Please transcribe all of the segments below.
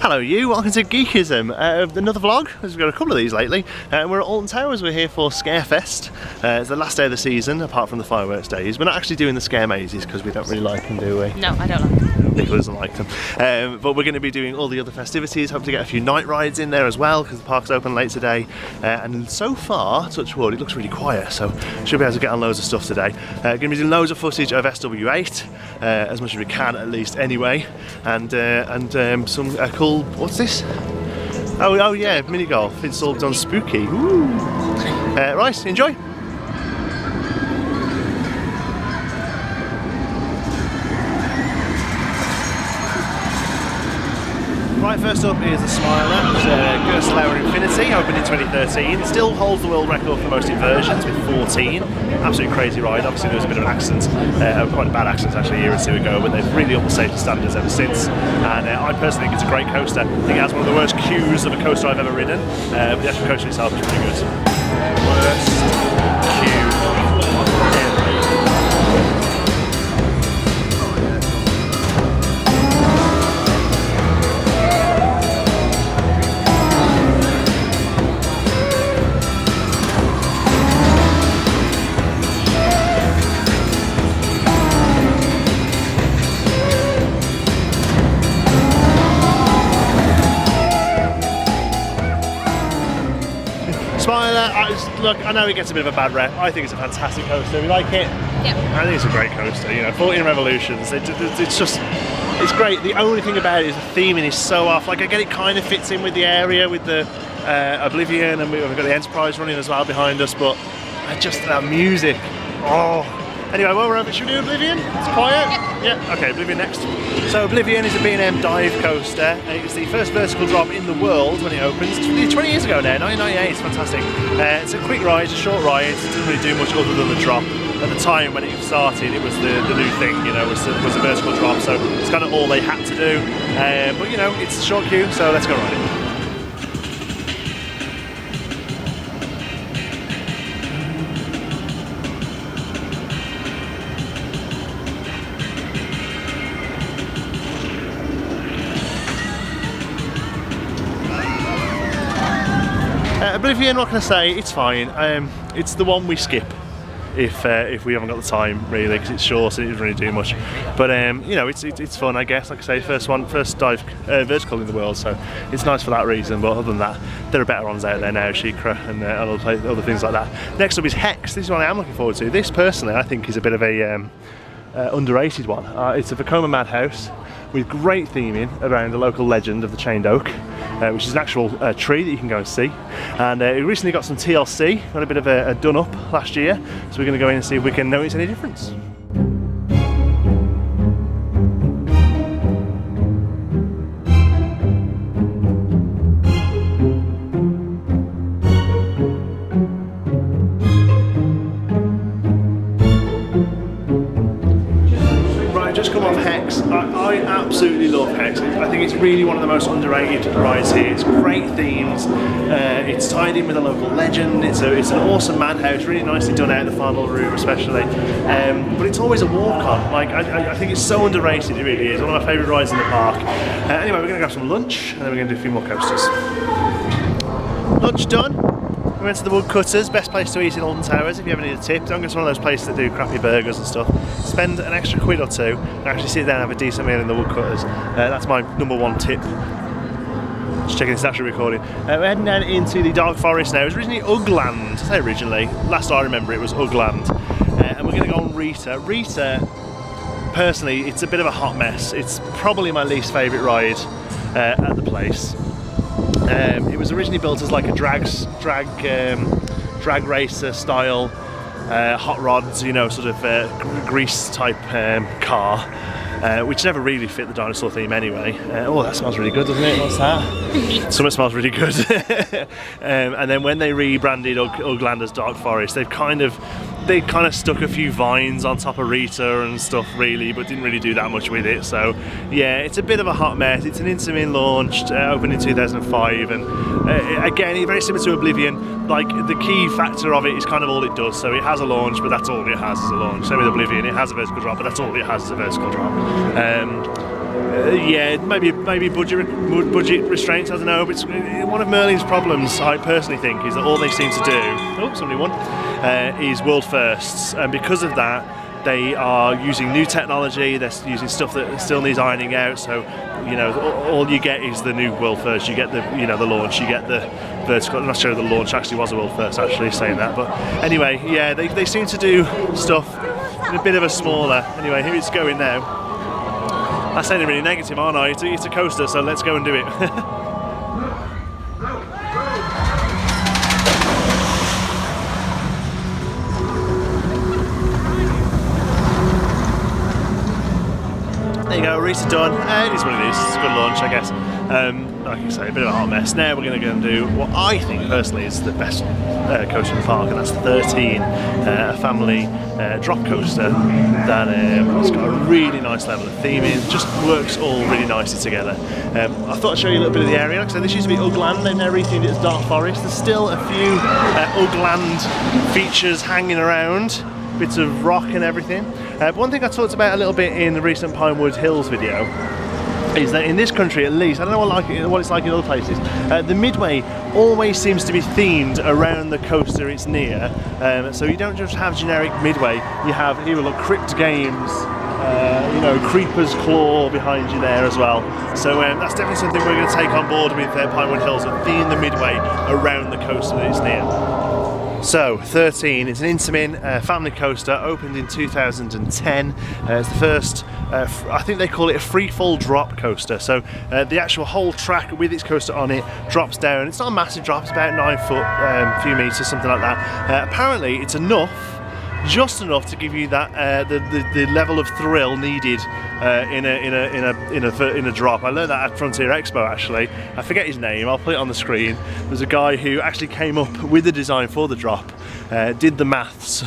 Hello you, welcome to Geekism, another vlog. We've got a couple of these lately. We're at Alton Towers, we're here for Scarefest. It's the last day of the season, apart from the fireworks days. We're not actually doing the scare mazes because we don't really like them, do we? No, I don't like them. Nicola doesn't like them. But we're going to be doing all the other festivities, hope to get a few night rides in there as well because the park's open late today. And so far, touch wood, it looks really quiet, so should be able to get on loads of stuff today. Going to be doing loads of footage of SW8, as much as we can at least anyway, and some cool. What's this? Oh yeah, mini golf. It's all done spooky. Ooh. Right, enjoy. Right, first up is the Smiler, which is Infinity, opened in 2013. It still holds the world record for most inversions with 14. Absolutely crazy ride. Obviously there was a bit of an accident, quite a bad accident actually a year or two ago, but they've really upped the safety standards ever since. And I personally think it's a great coaster. I think it has one of the worst queues of a coaster I've ever ridden, but the actual coaster itself is pretty good. Worst queue ever. Look, I know it gets a bit of a bad rep. I think it's a fantastic coaster. We like it. Yeah. I think it's a great coaster. You know, 14 revolutions. It's great. The only thing about it is the theming is so off. Like I get it kind of fits in with the area, with the Oblivion, and we've got the Enterprise running as well behind us. But just that music. Oh. Anyway, while we're over, should we do Oblivion? It's quiet? Yeah. Okay, Oblivion next. So Oblivion is a B&M dive coaster. It's the first vertical drop in the world when it opens. It's 20 years ago now, 1998, it's fantastic. It's a quick ride, it's a short ride, it doesn't really do much other than the drop. At the time when it started, it was the new thing, you know, was a vertical drop, so it's kind of all they had to do. But you know, it's a short queue, so let's go ride it. Oblivion, what can I say? It's fine. It's the one we skip if we haven't got the time really, because it's short and it doesn't really do much. But you know, it's fun, I guess. Like I say, first dive vertical in the world, so it's nice for that reason. But other than that, there are better ones out there now, Shikra and other things like that. Next up is Hex. This is one I am looking forward to. This personally, I think is a bit of a underrated one. It's a Vekoma Madhouse with great theming around the local legend of the chained oak, which is an actual tree that you can go and see. And it recently got some TLC, got a bit of a done up last year, so we're going to go in and see if we can notice any difference. I absolutely love Hex. I think it's really one of the most underrated rides here. It's great themes, it's tied in with a local legend, it's an awesome madhouse, really nicely done out, the final room especially. But it's always a walk on. Like I think it's so underrated, it really is. One of my favourite rides in the park. Anyway, we're going to grab some lunch and then we're going to do a few more coasters. Lunch done. We went to the Woodcutters, best place to eat in Alton Towers if you ever need a tip. Don't go to one of those places that do crappy burgers and stuff. Spend an extra quid or two and actually sit down and have a decent meal in the Woodcutters. That's my #1 tip. Just checking it's actually recording. We're heading down into the Dark Forest now. It was originally Ugland. I say originally, last I remember it was Ugland. And we're going to go on Rita. Rita, personally, it's a bit of a hot mess. It's probably my least favourite ride at the place. It was originally built as like a drag racer style hot rods, you know, sort of grease type car, which never really fit the dinosaur theme anyway. Oh, that smells really good, doesn't it? What's that? Something smells really good. And then when they rebranded Ugland as Dark Forest, they kind of stuck a few vines on top of Rita and stuff really, but didn't really do that much with it. So yeah, it's a bit of a hot mess. It's an Intamin launched, opened in 2005, and again, very similar to Oblivion. Like the key factor of it is kind of all it does. So it has a launch, but that's all it has is a launch. Same with Oblivion, it has a vertical drop, but that's all it has is a vertical drop. Yeah, maybe budget restraints. I don't know. But it's one of Merlin's problems, I personally think, is that all they seem to do. Oh, somebody won. Is world firsts, and because of that, they are using new technology. They're using stuff that still needs ironing out. So, you know, all you get is the new world first. You get the, you know, the launch. You get the vertical. I'm not sure the launch actually was a world first. Actually, saying that, but anyway, yeah, they seem to do stuff in a bit of a smaller. Anyway, here it's going now. I'm sounding really negative, aren't I? It's a coaster, so let's go and do it. There you go, Rita done. It is what it is. It's a good launch, I guess. Like I say, a bit of a hot mess. Now we're going to go and do what I think personally is the best coaster in the park, and that's the 13, a family drop coaster that has got a really nice level of theming. Just works all really nicely together. I thought I'd show you a little bit of the area. Like I said, this used to be Ugland. They've now rethemed it as Dark Forest. There's still a few Ugland features hanging around. Bits of rock and everything. But one thing I talked about a little bit in the recent Pinewood Hills video is that in this country, at least, I don't know what it's like in other places, the midway always seems to be themed around the coaster it's near. So you don't just have generic midway, you have, here we look, Crypt Games, you know, Creeper's Claw behind you there as well. So that's definitely something we're going to take on board with Pinewood Hills, and theme the midway around the coaster that it's near. So, 13, it's an Intamin family coaster, opened in 2010. It's the first, I think they call it a free-fall drop coaster. So, the actual whole track with its coaster on it drops down. It's not a massive drop, it's about 9 foot, a few metres, something like that. Apparently, it's enough, just enough to give you that the level of thrill needed in a drop. I learned that at Frontier Expo actually. I forget his name. I'll put it on the screen. There's a guy who actually came up with the design for the drop, did the maths,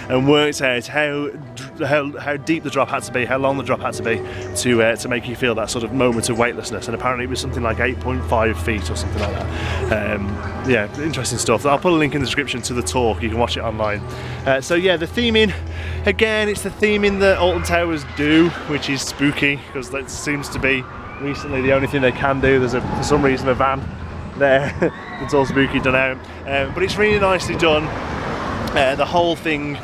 and worked out how deep the drop had to be, how long the drop had to be to make you feel that sort of moment of weightlessness. And apparently it was something like 8.5 feet or something like that. Yeah, interesting stuff. I'll put a link in the description to the talk. You can watch it online. So yeah, the theming, again, it's the theming that Alton Towers do, which is spooky, because that seems to be recently the only thing they can do. There's for some reason a van there that's all spooky done out, but it's really nicely done. The whole thing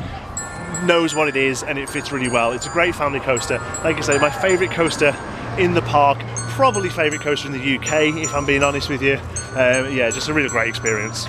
knows what it is and it fits really well. It's a great family coaster. Like I say, my favourite coaster in the park, probably favourite coaster in the UK if I'm being honest with you. Yeah, just a really great experience.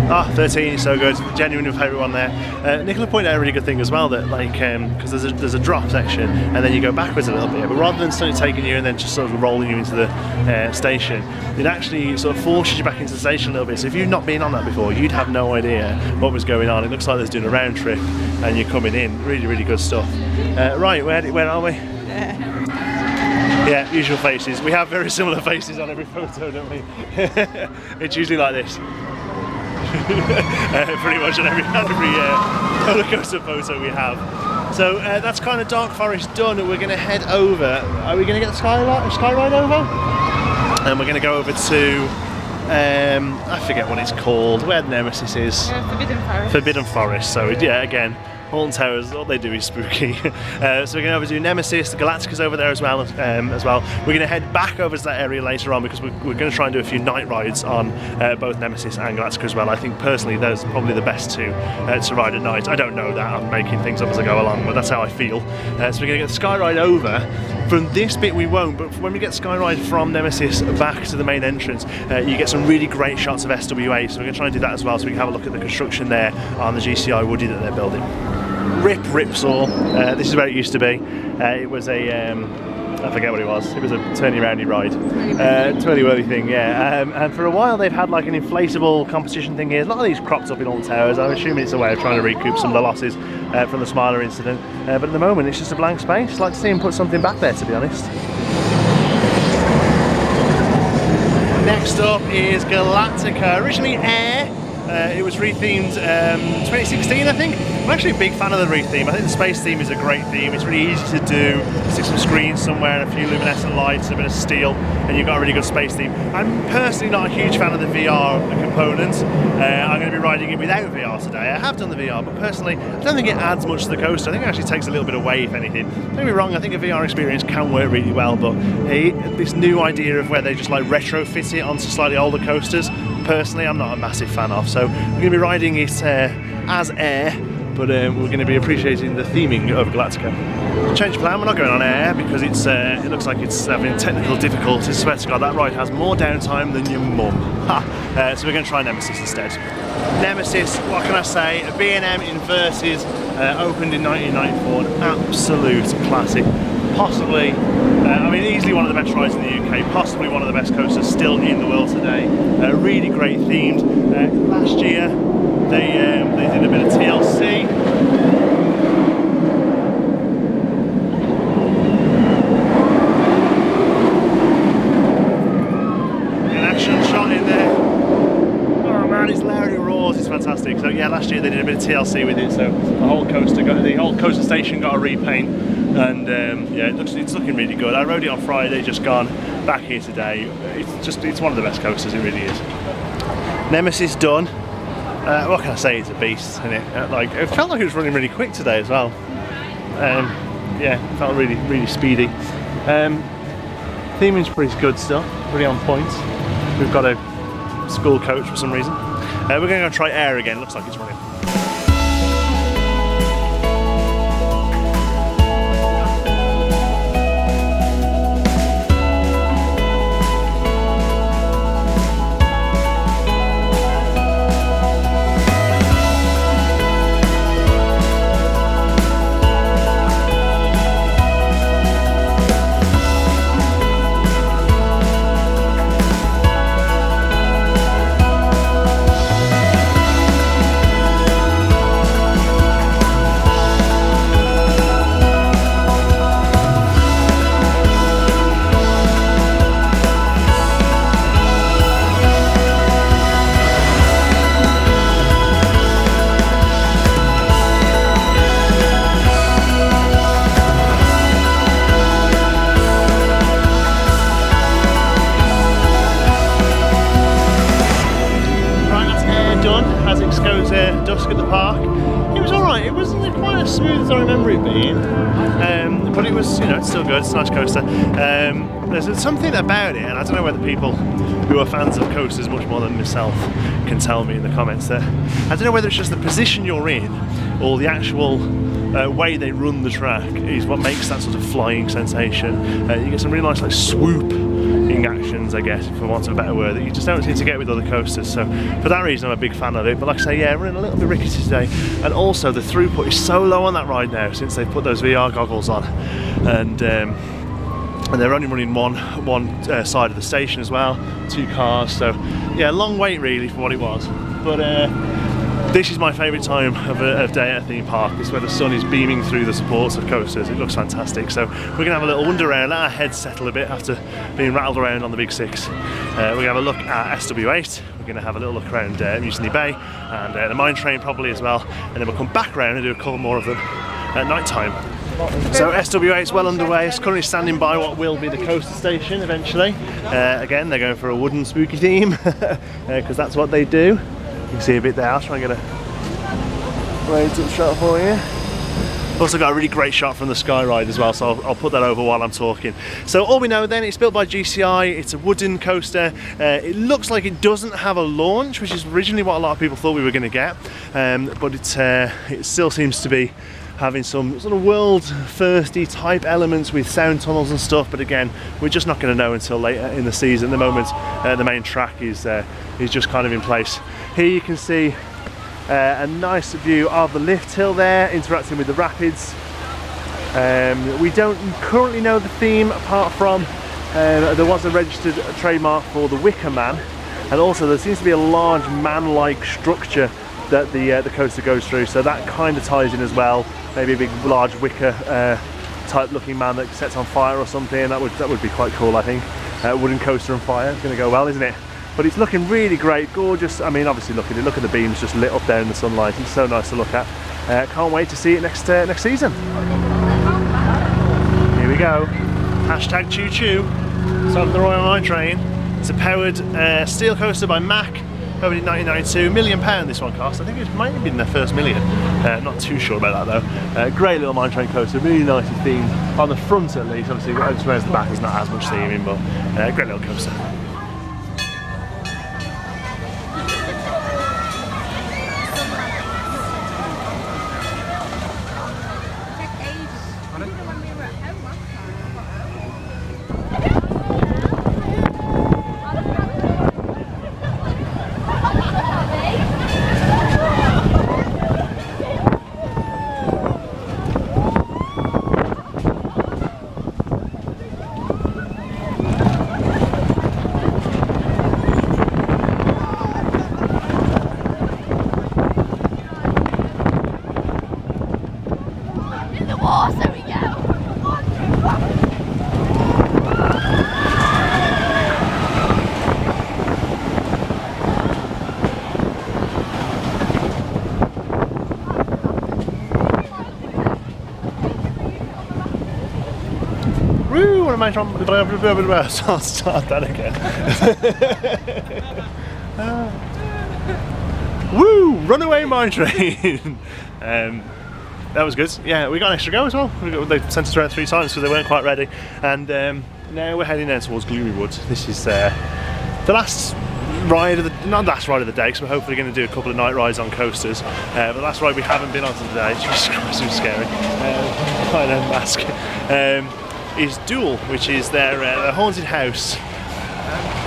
Ah, 13 is so good, genuinely my favourite one there. Nicola pointed out a really good thing as well, that like, because there's a drop section and then you go backwards a little bit, but rather than sort of taking you and then just sort of rolling you into the station, it actually sort of forces you back into the station a little bit. So if you've not been on that before, you'd have no idea what was going on. It looks like there's doing a round trip and you're coming in. Really, really good stuff. Right, where are we? Yeah, usual faces. We have very similar faces on every photo, don't we? It's usually like this. pretty much on every roller coaster photo we have. So that's kind of Dark Forest done. We're going to head over. Are we going to get the sky ride over? And we're going to go over to I forget what it's called, where Nemesis is. Forbidden Forest. Forbidden Forest. So yeah, again, Alton Towers, all they do is spooky. So we're going to over to Nemesis, the Galactica's over there as well. We're going to head back over to that area later on because we're going to try and do a few night rides on both Nemesis and Galactica as well. I think personally those are probably the best two to ride at night. I don't know that, I'm making things up as I go along, but that's how I feel. So we're going to get the sky ride over. From this bit we won't, but when we get Skyride from Nemesis back to the main entrance, you get some really great shots of SWA, so we're going to try and do that as well, so we can have a look at the construction there on the GCI Woody that they're building. Ripsaw, this is where it used to be. It was a, I forget what it was a turny-roundy ride. Twirly-whirly thing, yeah. And for a while they've had like an inflatable competition thing here. A lot of these cropped up in Alton Towers. I'm assuming it's a way of trying to recoup some of the losses from the Smiler incident. But at the moment it's just a blank space. I'd like to see him put something back there, to be honest. Next up is Galactica. Originally Air. It was rethemed 2016, I think. I'm actually a big fan of the retheme. I think the space theme is a great theme. It's really easy to do. Stick some screens somewhere and a few luminescent lights, a bit of steel, and you've got a really good space theme. I'm personally not a huge fan of the VR components. I'm going to be riding it without VR today. I have done the VR, but personally, I don't think it adds much to the coaster. I think it actually takes a little bit away, if anything. Don't get me wrong, I think a VR experience can work really well, but this new idea of where they just like retrofit it onto slightly older coasters, personally, I'm not a massive fan of. So we're going to be riding it as Air, but we're going to be appreciating the theming of Galactica. Change of plan, we're not going on Air because it looks like it's having technical difficulties. I swear to God, that ride has more downtime than your mum. So we're going to try Nemesis instead. Nemesis, what can I say? A B&M Inverted, opened in 1994, an absolute classic. Possibly, I mean, easily one of the best rides in the UK, possibly one of the best coasters still in the world today. Really great themed. Last year they did a bit of TLC. An action shot in there. Oh man, it's loud, it roars, it's fantastic. So yeah, last year they did a bit of TLC with it, so the whole coaster station got a repaint. And yeah, it's looking really good. I rode it on Friday, just gone, back here today. It's one of the best coasters, it really is. Nemesis done. What can I say, it's a beast, isn't it? It felt like it was running really quick today as well. Yeah, it felt really, really speedy. Theming's pretty good still, pretty on point. We've got a school coach for some reason. We're going to go try Air again, looks like it's running. Dusk at the park. It was alright, it wasn't quite as smooth as I remember it being, but it was, it's still good, it's a nice coaster. There's something about it, and I don't know whether people who are fans of coasters much more than myself can tell me in the comments that, I don't know whether it's just the position you're in or the actual way they run the track is what makes that sort of flying sensation. You get some really nice swooping actions, I guess, for want of a better word, that you just don't seem to get with other coasters. So for that reason I'm a big fan of it, but like I say, yeah, we're in a little bit rickety today, and also the throughput is so low on that ride now since they've put those VR goggles on, and they're only running one side of the station as well, 2 cars, so yeah, long wait really for what it was, but this is my favourite time of day at a theme park. It's where the sun is beaming through the supports of coasters. It looks fantastic. So we're going to have a little wander around, let our heads settle a bit after being rattled around on the big 6. We're going to have a look at SW8. We're going to have a little look around Mutiny Bay and the mine train probably as well, and then we'll come back around and do a couple more of them at night time. So SWA is well underway. It's currently standing by what will be the coaster station eventually. Again, they're going for a wooden spooky theme because that's what they do. You can see a bit there. I'll try and get a raised up shot for you. Also got a really great shot from the Sky Ride as well, so I'll put that over while I'm talking. So all we know then, it's built by GCI, it's a wooden coaster. It looks like it doesn't have a launch, which is originally what a lot of people thought we were going to get, but it still seems to be having some sort of world firsty type elements with sound tunnels and stuff, but again, we're just not going to know until later in the season. At the moment, the main track is just kind of in place. Here you can see a nice view of the lift hill there, interacting with the rapids. We don't currently know the theme, apart from there was a registered trademark for the Wicker Man, and also there seems to be a large man-like structure that the coaster goes through, so that kind of ties in as well. Maybe a big, large wicker type looking man that sets on fire or something. That would be quite cool, I think. Wooden coaster on fire, it's going to go well, isn't it? But it's looking really great, gorgeous. I mean, obviously look at the beams just lit up there in the sunlight. It's so nice to look at. Can't wait to see it next season. Here we go. Hashtag choo choo. So the Royal Mine Train. It's a powered steel coaster by Mack. Opened in 1992. £1 million this one cost. I think it might have been their first million. Not too sure about that though. Great little mine train coaster, really nicely themed on the front at least. Obviously, whereas the back is not as much theming, but great little coaster. I'll start that again. Woo! Runaway mine train! That was good. Yeah, we got an extra go as well. They sent us around 3 times because they weren't quite ready. And now we're heading down towards Gloomy Woods. This is the last ride of the, not last ride of the day, because we're hopefully going to do a couple of night rides on coasters. But the last ride we haven't been on today, Jesus Christ, it was scary. I know, mask. Is Duel, which is their haunted house.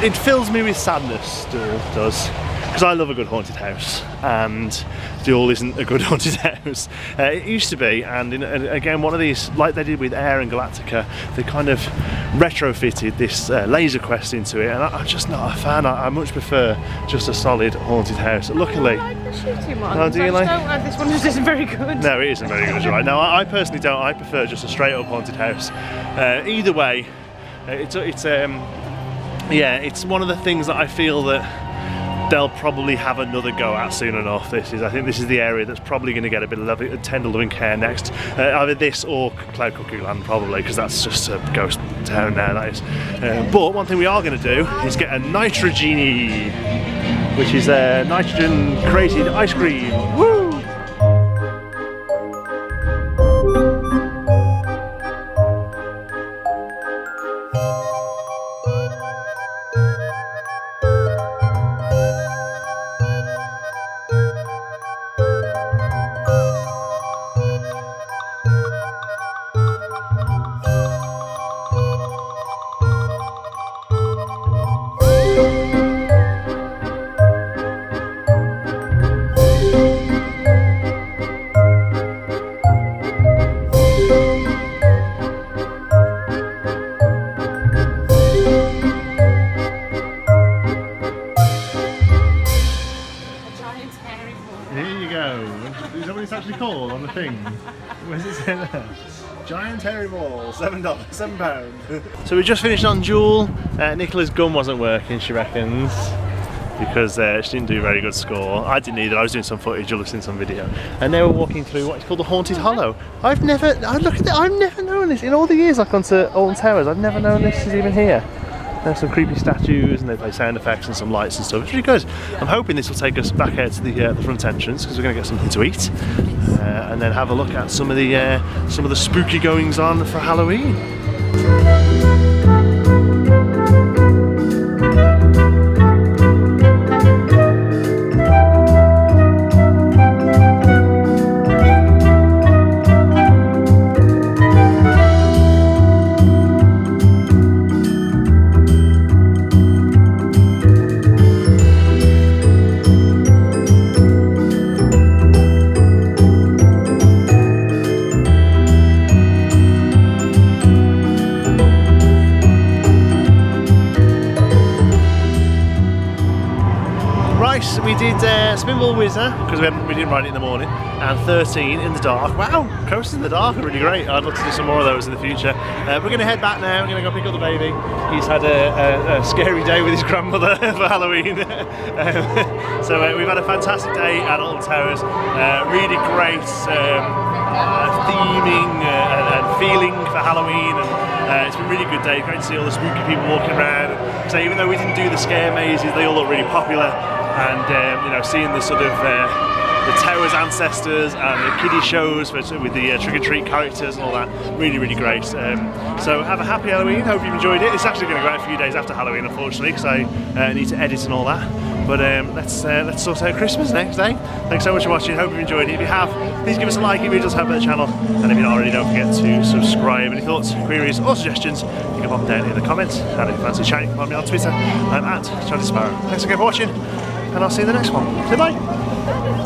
It fills me with sadness, Duel does, because I love a good haunted house, and Duel isn't a good haunted house. It used to be, and again, one of these, like they did with Air and Galactica, they kind of retrofitted this laser quest into it, and I'm just not a fan. I much prefer just a solid haunted house. Luckily, I like the shooting one. Oh, do you like? This one just isn't very good. No, it isn't very good, right? No, I personally don't. I prefer just a straight up haunted house. Either way, yeah, it's one of the things that I feel that they'll probably have another go at soon enough. I think this is the area that's probably going to get a bit of tender loving care next. Either this or Cloud Cuckoo Land, probably, because that's just a ghost town now, that is. But one thing we are going to do is get a Nitrogenie, which is nitrogen created ice cream. Woo! Called on the thing. Where's it say there? Giant hairy ball, £7. So we just finished on Jewel. Nicola's gun wasn't working, she reckons. because she didn't do a very good score. I didn't either. I was doing some footage, you'll have seen some video. And they were walking through what is called the Haunted Hollow. I've never known this in all the years I've gone to Alton Towers. I've never known this is even here. There's some creepy statues and they play sound effects and some lights and stuff. It's really good. I'm hoping this will take us back out to the front entrance because we're going to get something to eat and then have a look at some of the spooky goings on for Halloween. We did Spinball Windsor because we didn't ride it in the morning, and 13 in the dark. Wow, coasters in the dark are really great. I'd love to do some more of those in the future. We're going to head back now. We're going to go pick up the baby. He's had a scary day with his grandmother for Halloween. So we've had a fantastic day at Alton Towers. Really great theming and feeling for Halloween. And it's been a really good day. Great to see all the spooky people walking around. So even though we didn't do the scare mazes, they all look really popular. And you know, seeing the sort of the Towers ancestors and the kiddie shows with the trick-or-treat characters and all that, really great. So have a happy Halloween. Hope you've enjoyed it. It's actually going to go out a few days after Halloween, unfortunately, because I need to edit and all that. But let's sort out Christmas next day. Thanks so much for watching. Hope you've enjoyed it. If you have, please give us a like. It really does help the channel. And if you're not already, don't forget to subscribe. Any thoughts, queries, or suggestions, you can pop them down in the comments. And if you fancy chatting, follow me on Twitter. I'm at Jonti Sparrow. Thanks again for watching, and I'll see you in the next one. Goodbye.